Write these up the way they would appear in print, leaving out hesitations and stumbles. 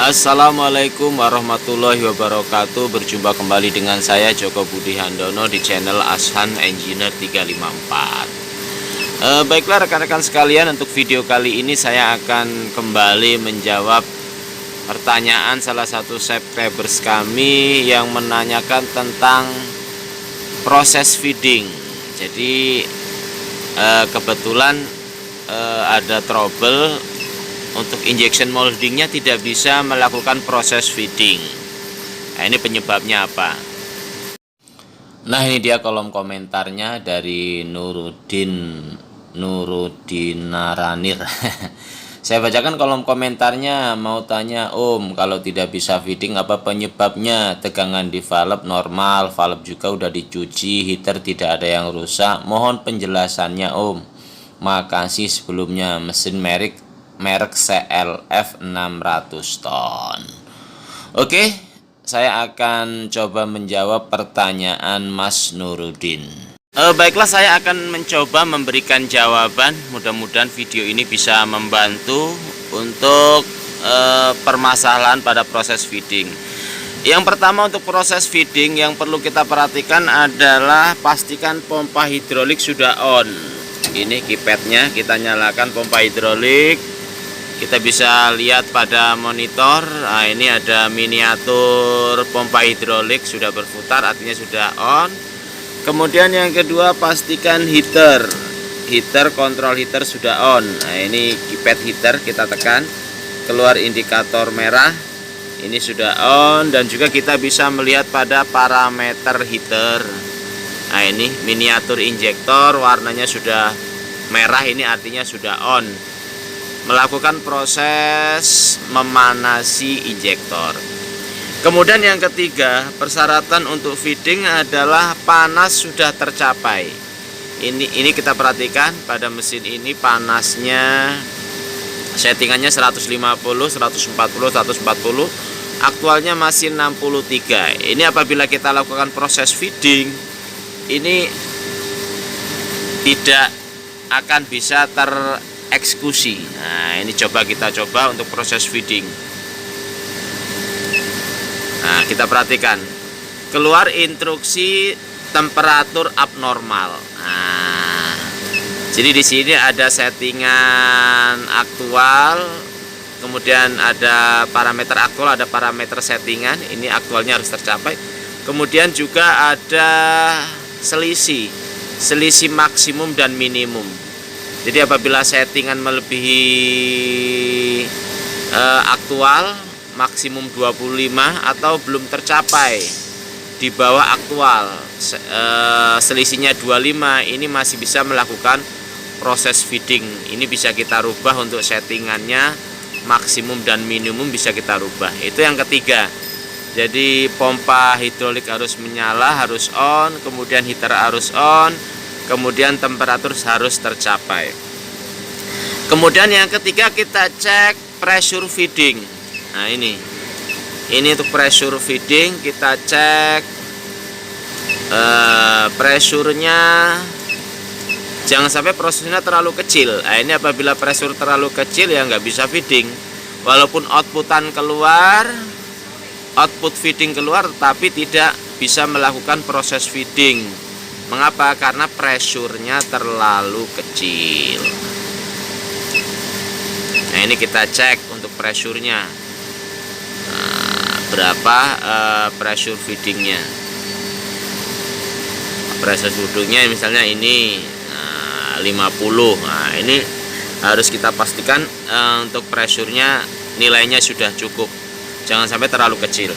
Assalamualaikum warahmatullahi wabarakatuh. Berjumpa kembali dengan saya Joko Budi Handono di channel Ashan Engineer 354. Baiklah rekan-rekan sekalian, untuk video kali ini saya akan kembali menjawab pertanyaan salah satu subscribers kami yang menanyakan tentang proses feeding. Jadi kebetulan ada trouble untuk injection moldingnya, tidak bisa melakukan proses feeding. Nah, ini penyebabnya apa? Nah, ini dia kolom komentarnya dari Nurudin Naranir. Saya bacakan kolom komentarnya. Mau tanya Om, kalau tidak bisa feeding apa penyebabnya? Tegangan di valve normal, valve juga udah dicuci, heater tidak ada yang rusak. Mohon penjelasannya Om. Makasih sebelumnya. Mesin merek CLF 600 ton. Oke, saya akan coba menjawab pertanyaan Mas Nurudin. Baiklah, saya akan mencoba memberikan jawaban. Mudah-mudahan video ini bisa membantu untuk permasalahan pada proses feeding. Yang pertama, untuk proses feeding yang perlu kita perhatikan adalah pastikan pompa hidrolik sudah on. Ini keypadnya, kita nyalakan pompa hidrolik. Kita bisa lihat pada monitor. Nah, ini ada miniatur pompa hidrolik sudah berputar, artinya sudah on. Kemudian yang kedua, pastikan heater kontrol heater sudah on. Nah, ini keypad heater, kita tekan, keluar indikator merah, ini sudah on. Dan juga kita bisa melihat pada parameter heater. Nah, ini miniatur injektor warnanya sudah merah, ini artinya sudah on, melakukan proses memanasi injektor. Kemudian yang ketiga, persyaratan untuk feeding adalah panas sudah tercapai. Ini kita perhatikan pada mesin ini, panasnya settingannya 150, 140, 140, aktualnya masih 63. Ini apabila kita lakukan proses feeding, ini tidak akan bisa eksekusi. Nah, ini kita coba untuk proses feeding. Nah, kita perhatikan, keluar instruksi temperatur abnormal. Nah, jadi di sini ada settingan aktual, kemudian ada parameter aktual, ada parameter settingan. Ini aktualnya harus tercapai. Kemudian juga ada selisih maksimum dan minimum. Jadi apabila settingan melebihi aktual maksimum 25 atau belum tercapai di bawah aktual, selisihnya 25, ini masih bisa melakukan proses feeding. Ini bisa kita rubah untuk settingannya, maksimum dan minimum bisa kita rubah. Itu yang ketiga. Jadi pompa hidrolik harus menyala, harus on, kemudian heater harus on, kemudian temperatur harus tercapai. Kemudian yang ketiga, kita cek pressure feeding. Nah, ini untuk pressure feeding, kita cek pressure-nya. Jangan sampai pressure-nya terlalu kecil. Nah, ini apabila pressure terlalu kecil ya nggak bisa feeding. Walaupun output feeding keluar, tapi tidak bisa melakukan proses feeding. Mengapa? Karena pressure-nya terlalu kecil. Nah, ini kita cek untuk pressure-nya. Nah, berapa pressure feeding-nya? Pressure feeding-nya misalnya ini 50. Nah, ini harus kita pastikan untuk pressure-nya nilainya sudah cukup. Jangan sampai terlalu kecil.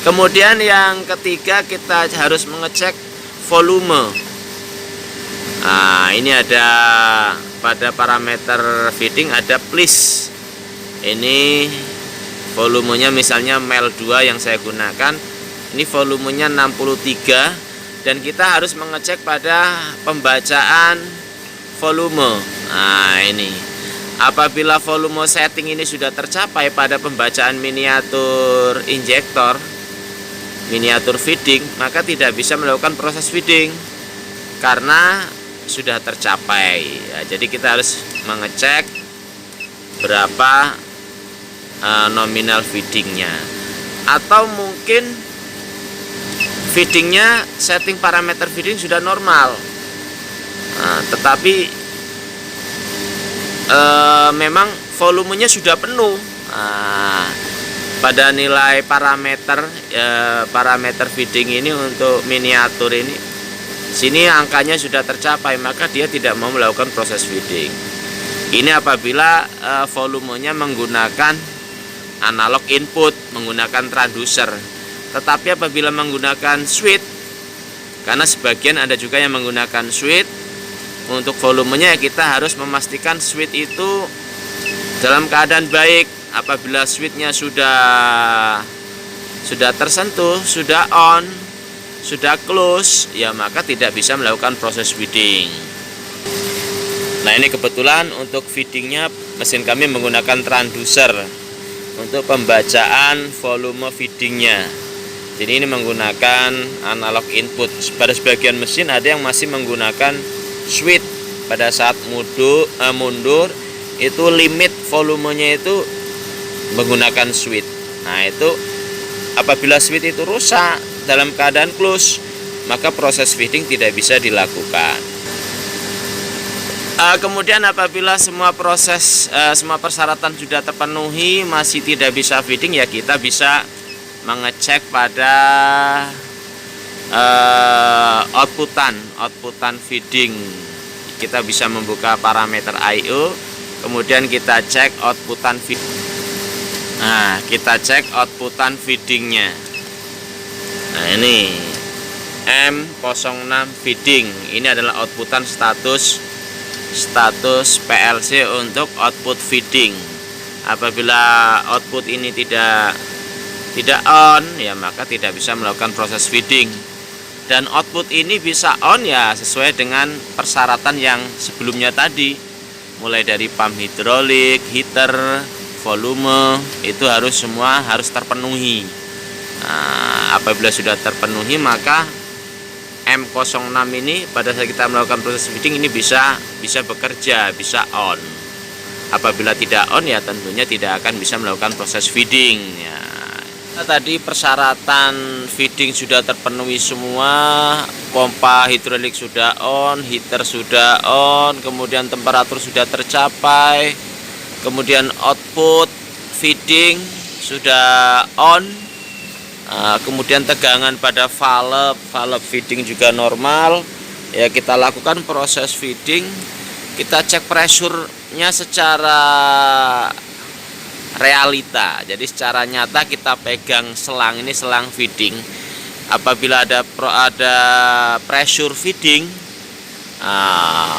Kemudian yang ketiga, kita harus mengecek volume. Nah, ini ada pada parameter feeding ada please. Ini volumenya misalnya mel 2 yang saya gunakan. Ini volumenya 63 dan kita harus mengecek pada pembacaan volume. Nah, ini apabila volume setting ini sudah tercapai pada pembacaan miniatur injektor, miniatur feeding, maka tidak bisa melakukan proses feeding karena sudah tercapai ya. Jadi kita harus mengecek berapa nominal feedingnya, atau mungkin feedingnya setting parameter feeding sudah normal, tetapi memang volumenya sudah penuh. Pada nilai parameter feeding ini untuk miniatur ini, sini angkanya sudah tercapai, maka dia tidak mau melakukan proses feeding. Ini apabila volumenya menggunakan analog input, menggunakan transducer. Tetapi apabila menggunakan switch, karena sebagian ada juga yang menggunakan switch, untuk volumenya kita harus memastikan switch itu dalam keadaan baik. Apabila switchnya sudah tersentuh, sudah on, sudah close, ya maka tidak bisa melakukan proses feeding. Nah, ini kebetulan untuk feedingnya mesin kami menggunakan transducer untuk pembacaan volume feedingnya. Jadi ini menggunakan analog input. Pada sebagian mesin ada yang masih menggunakan switch. Pada saat mundur itu limit volumenya itu menggunakan switch. Nah, itu apabila switch itu rusak dalam keadaan close, maka proses feeding tidak bisa dilakukan. Kemudian apabila semua persyaratan sudah terpenuhi masih tidak bisa feeding, ya kita bisa mengecek pada outputan feeding. Kita bisa membuka parameter I/O, kemudian kita cek outputan feeding. Nah, kita cek outputan feedingnya. Nah, ini M06 feeding. Ini adalah outputan status PLC untuk output feeding. Apabila output ini tidak on, ya maka tidak bisa melakukan proses feeding. Dan output ini bisa on ya sesuai dengan persyaratan yang sebelumnya tadi. Mulai dari pump hidrolik, heater, volume, itu semua harus terpenuhi. Nah, apabila sudah terpenuhi, maka M06 ini pada saat kita melakukan proses feeding ini bisa bekerja, bisa on. Apabila tidak on, ya tentunya tidak akan bisa melakukan proses feeding ya. Tadi persyaratan feeding sudah terpenuhi semua, pompa hidrolik sudah on, heater sudah on, kemudian temperatur sudah tercapai, kemudian output feeding sudah on, kemudian tegangan pada valve feeding juga normal. Ya, kita lakukan proses feeding, kita cek pressure-nya secara realita. Jadi secara nyata kita pegang selang ini, selang feeding. Apabila ada pressure feeding,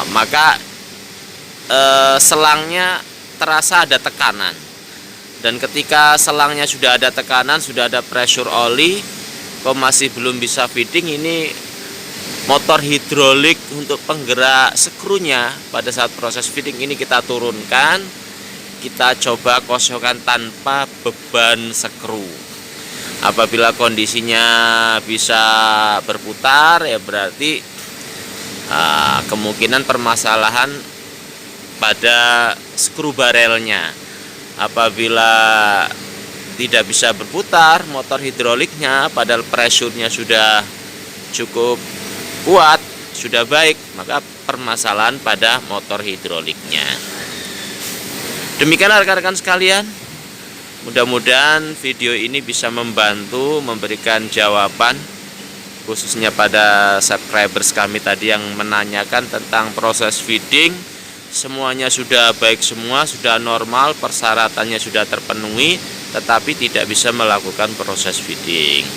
maka selangnya terasa ada tekanan. Dan ketika selangnya sudah ada tekanan, sudah ada pressure oli, kok masih belum bisa feeding, ini motor hidrolik untuk penggerak skrunya pada saat proses feeding ini kita turunkan, kita coba kosongkan tanpa beban skru. Apabila kondisinya bisa berputar, ya berarti kemungkinan permasalahan pada skru barelnya. Apabila tidak bisa berputar motor hidroliknya, padahal pressure-nya sudah cukup kuat, sudah baik, maka permasalahan pada motor hidroliknya. Demikianlah rekan-rekan sekalian, mudah-mudahan video ini bisa membantu memberikan jawaban khususnya pada subscribers kami tadi yang menanyakan tentang proses feeding. Semuanya sudah baik semua, sudah normal, persyaratannya sudah terpenuhi, tetapi tidak bisa melakukan proses feeding.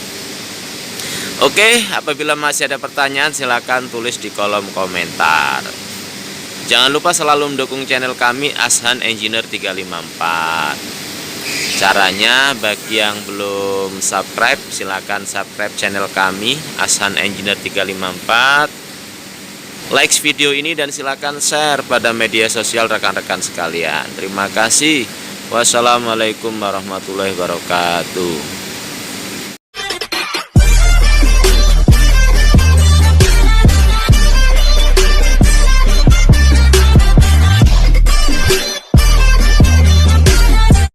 Oke, apabila masih ada pertanyaan silakan tulis di kolom komentar. Jangan lupa selalu mendukung channel kami Ashan Engineer 354. Caranya, bagi yang belum subscribe silakan subscribe channel kami Ashan Engineer 354. Like video ini dan silakan share pada media sosial rekan-rekan sekalian. Terima kasih. Wassalamualaikum warahmatullahi wabarakatuh.